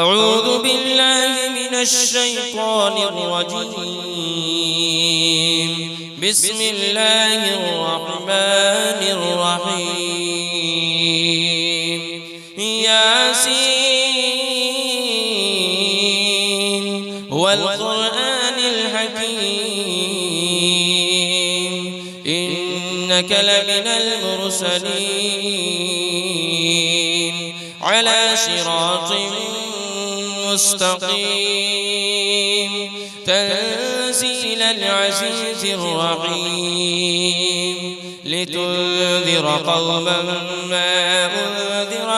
أعوذ بالله من الشيطان الرجيم. بسم الله الرحمن الرحيم. ياسين والقرآن الحكيم إنك لمن المرسلين على صراط مستقيم تنزيل العزيز الرحيم لتنذر قوما ما أنذر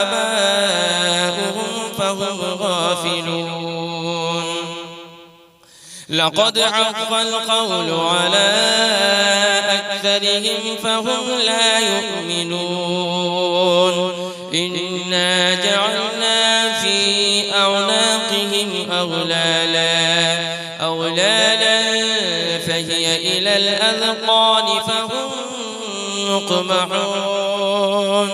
آباؤهم فهم غافلون. لقد حق القول على أكثرهم فهم لا يؤمنون. إنا جعلنا في أعناقهم أغلالا فهي إلى الأذقان فهم مقمحون.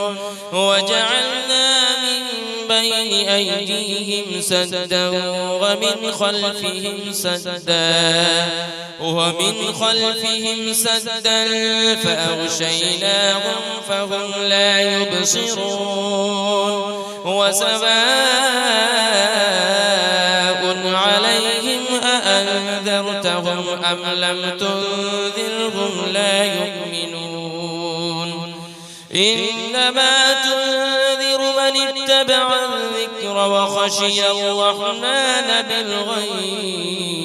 وجعلنا من بين أيديهم سدا ومن خلفهم سدا فأغشيناهم فهم لا يبصرون. وسواء عليهم أأنذرتهم أم لم تنذرهم لا يؤمنون. إنما تنذر من اتبع الذكر وخشي الرحمن بالغيب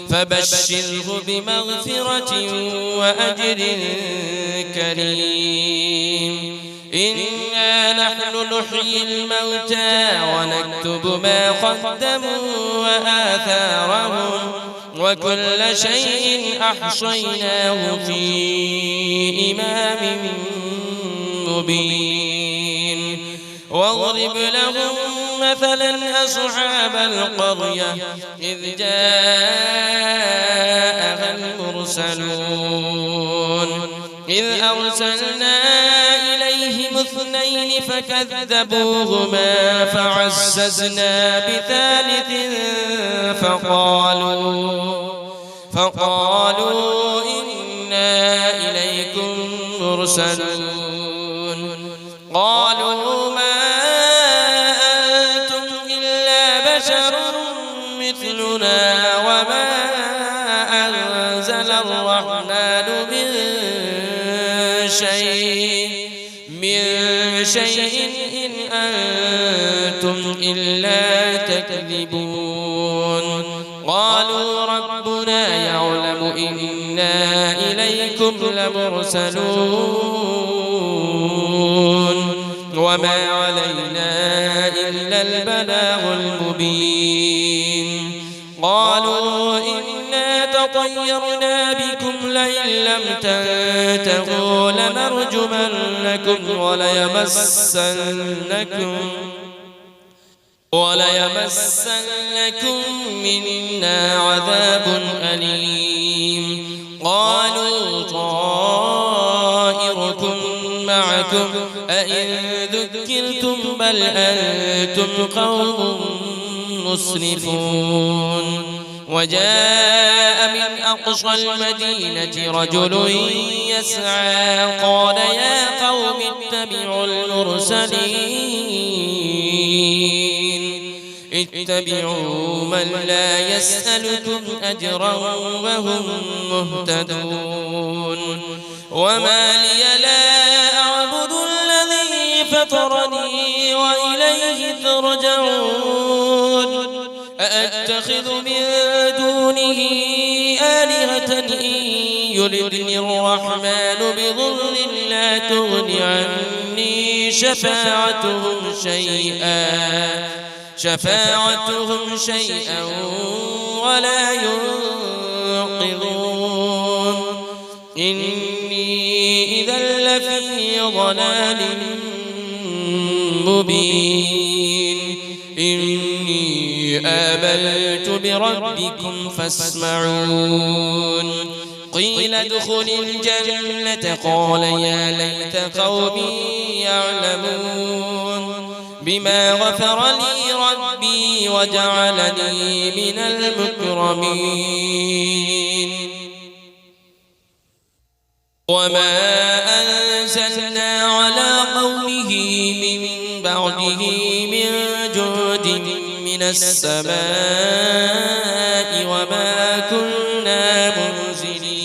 فبشره بمغفرة وأجر كريم. إنا نحن نحيي الموتى ونكتب ما قدموا وآثارهم وكل شيء أحصيناه في إمام مبين. واضرب لهم مثلا أصحاب القرية إذ جاءها المرسلون إذ أرسلنا إليهم 2 فكذبوهما فعززنا بثالث فقالوا إنا إليكم مرسلون. قالوا ما أنتم إلا بشر مثلنا وما أنزل الرحمن من شيء إن أنتم إلا تكذبون. قالوا ربنا يعلم إنا إليكم لمرسلون وما علينا إلا البلاغ المبين. قالوا إنا تطيرنا بكم لئن لم تنتهوا لنرجمنكم وليمسنكم منا عذاب أليم. قالوا طائركم معكم أئن ذكرتم بل أنتم قوم مسرفون. وجاء من أقصى المدينة رجل يسعى قال يا قوم اتبعوا من لا يسألكم أجرا وهم مهتدون. وما لي لا أعبد الذي فطرني وإليه ترجعون. أأتخذ من دونه آلهة إن يردني الرحمن بضر لا تغن عني شفاعتهم شيئا ولا ينقذون. إني إذا لفي ضلال مبين. إني آمنت بربكم فاسمعون. قيل ادخل الجنة قال يا ليت قومي يعلمون. بما غفر لي ربي وجعلني من المكرمين وما أنزلنا على قومه من بعده من جود من السماء وما كنا منزلين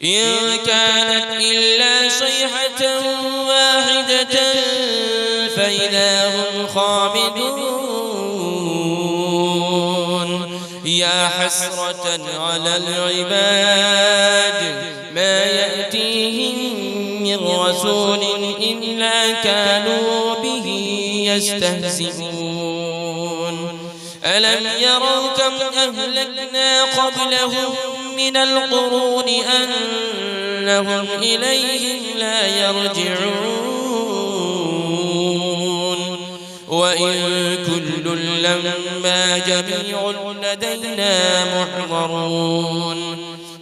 إن كانت إلا صيحة واحدة فإذا هم خامدون يا حسرة على العباد ما يأتيهم من رسول إلا كانوا به يستهزئون ألم يروا كم أهلكنا قبلهم من القرون أنهم إليهم لا يرجعون وإن كل لما جميع لدينا محضرون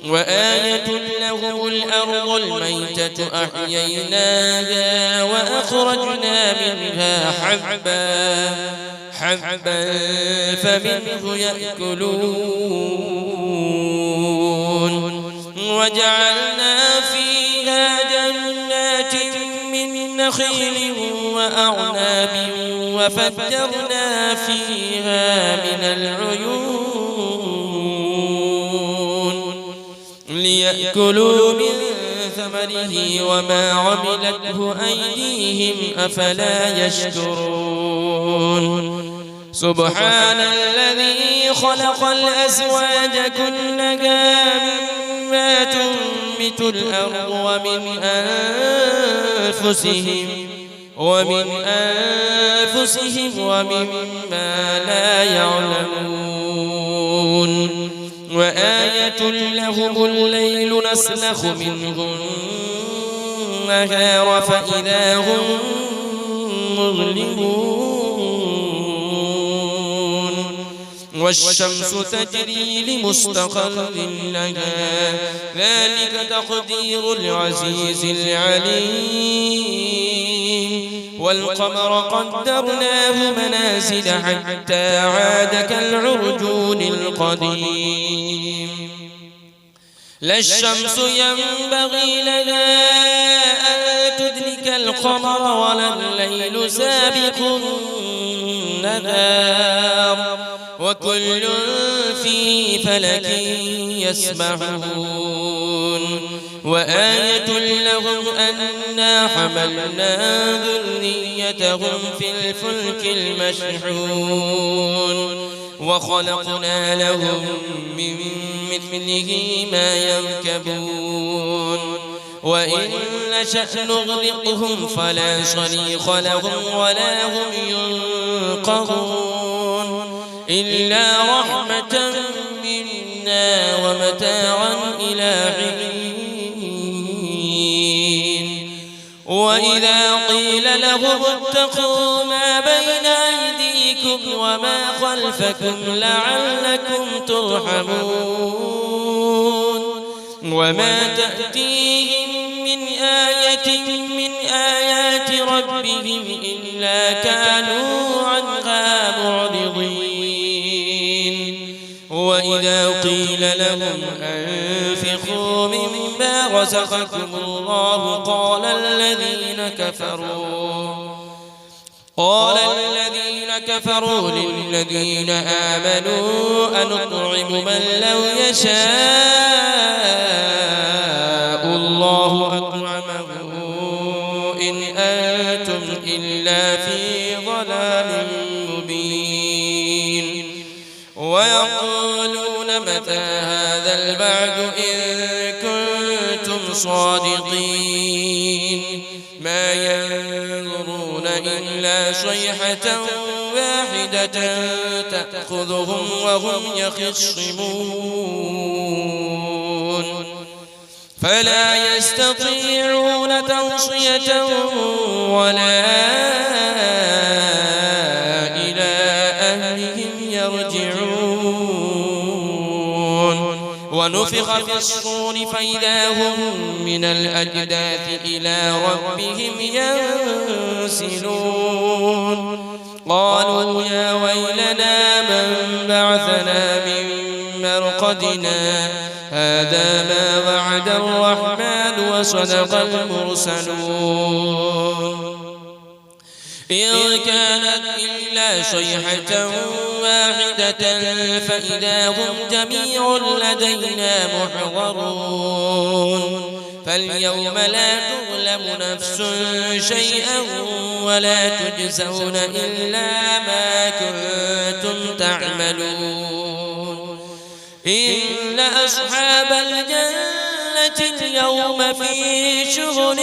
وآية لهم الأرض الميتة أحييناها وأخرجنا منها حبا فمنه يأكلون وجعلنا فيها جنات من نخيل وأعناب وفجرنا فيها من العيون ليأكلوا من ثمره وما عملته أيديهم أفلا يشكرون سبحان الذي خلق الأزواج كلها مما تنبت الأرض ومن أنفسهم ومما لا يعلمون وآية لهم الليل نسلخ منه النهار فإذا هم مظلمون والشمس تجري لمستقر لها ذلك تقدير العزيز العليم والقمر قدرناه منازل حتى عاد كالعرجون القديم لا الشمس ينبغي لها أن تدرك القمر ولا الليل سابق النهار وكل في فلك يسبحون وآية لهم أنا حملنا ذريتهم في الفلك المشحون وخلقنا لهم من مثله ما يركبون وإن نشأ نغرقهم فلا صريخ لهم ولا هم ينقذون إلا رحمة منا ومتاعا إلى حين وإذا قيل لهم اتقوا ما بين أيديكم وما خلفكم لعلكم ترحمون وما تأتيهم من آية من آيات ربهم إلا كانوا عنها معرضين وإذا قيل لهم أنفقوا مما رزقكم الله قال الذين كفروا للذين آمنوا أنطعم من لو يشاء الله أطعمه إن أنتم إلا في ضلال مبين ويقولون متى هذا البعد إن كنتم صادقين ما ينظرون إلا صيحة واحدة تأخذهم وهم يخصمون فلا يستطيعون توصية ولا إلى أهلهم يرجعون ونفخ في الصور فإذا هم من الأجداث إلى ربهم ينسلون قالوا يا ويلنا من بعثنا من مرقدنا هذا ما وعد الرحمن وصدق المرسلون إن كانت إلا صيحة واحدة فإذا هم جميع لدينا محضرون فاليوم لا تظلم نفس شيئا ولا تجزون إلا ما كنتم تعملون إن أصحاب الجنة اليوم في شغل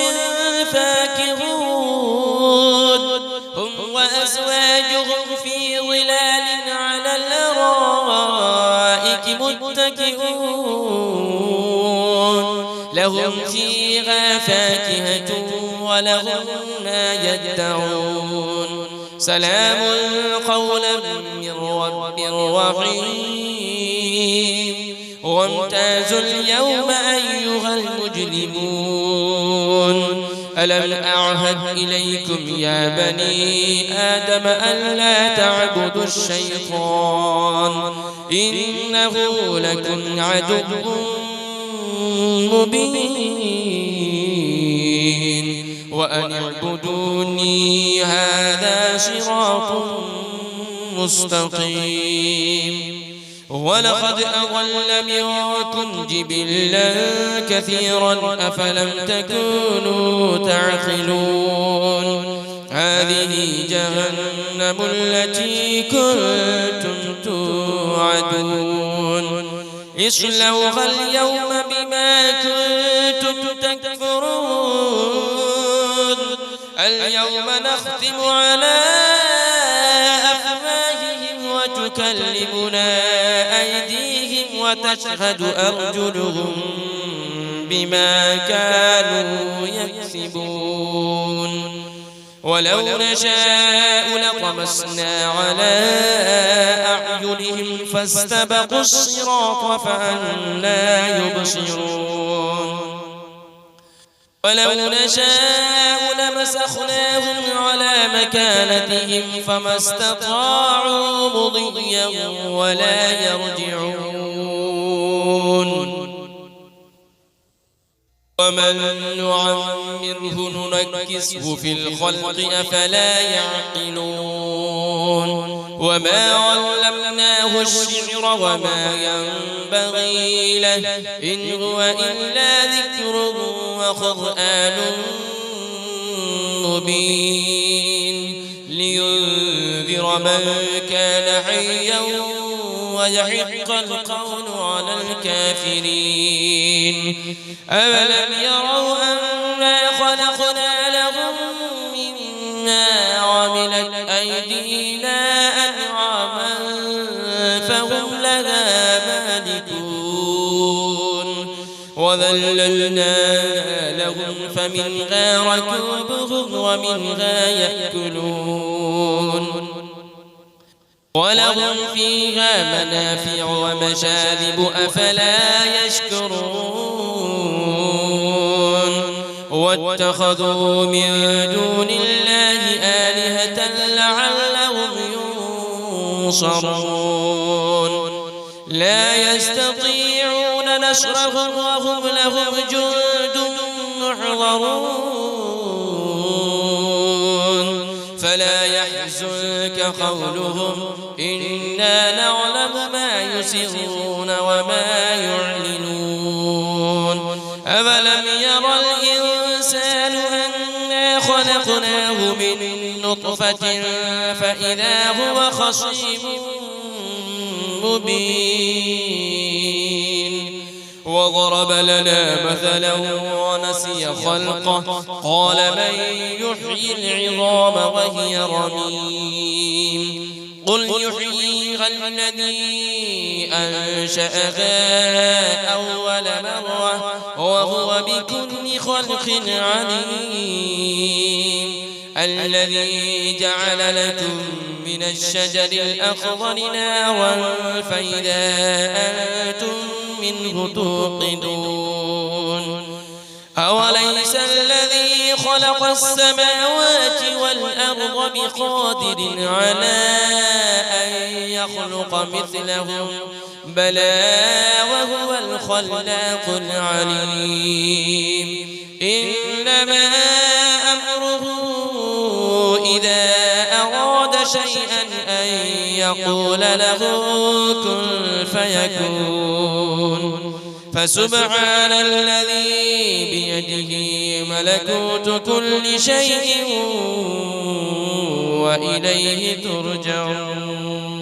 فاكهون هم وأزواجهم في ظلال على الأرائك متكئون لهم فيها فاكهة ولهم ما يدعون سلام قولا من رب رحيم وامتازوا اليوم أيها المجرمون ألم أعهد إليكم يا بني آدم ألا تعبدوا الشيطان إنه لكم عدو مبين وأن اعبدوني هذا صراط مستقيم ولقد أضل منكم جبلا كثيرا أفلم تكونوا تعقلون هذه جهنم التي كنتم توعدون اصلوها اليوم بما كنتم تكفرون اليوم نختم على أفواههم وتكلمنا أيديهم وتشهد أرجلهم بما كانوا يكسبون ولو نشاء لطمسنا على أعينهم فاستبقوا الصراط فأنى يبصرون ولو نشاء لمسخناهم على مكانتهم فما استطاعوا مضيا ولا يرجعون ومن نعمره ننكسه في الخلق أفلا يعقلون وما علمناه الشعر وما ينبغي له إن هو إلا ذكر وقرآن مبين لينذر من كان حيا ويحق القول على الكافرين أولم يروا أنا خلقنا لهم مما عملت أيدينا أنعاما فهم لها مالكون وذللناها لهم فمنها ركوبهم ومنها يأكلون ولهم فيها منافع ومشارب أفلا يشكرون واتخذوا من دون الله آلهة لعلهم ينصرون لا يستطيعون نصرهم وهم لهم جند محضرون فلا يحزنك قولهم إنا نعلم ما يسرون وما يعلنون أولم يرى الإنسان أنا خلقناه من نطفة فإذا هو خصيم مبين وضرب لنا مثلا ونسي خلقه قال من يحيي العظام وهي رميم قل يحييها الذي أنشأها أول مرة وهو بكل خلق عليم الذي جعل لكم من الشجر الأخضر نارا فإذا أنتم منه توقدون أوليس الذي خلق السماوات والأرض بقادر على أن يخلق مثلهم بلى وهو الخلاق العليم إنما أمره إذا أراد شيئا أن يقول له كن فيكون فسبحان الذي بيده ملكوت كل شيء وإليه ترجعون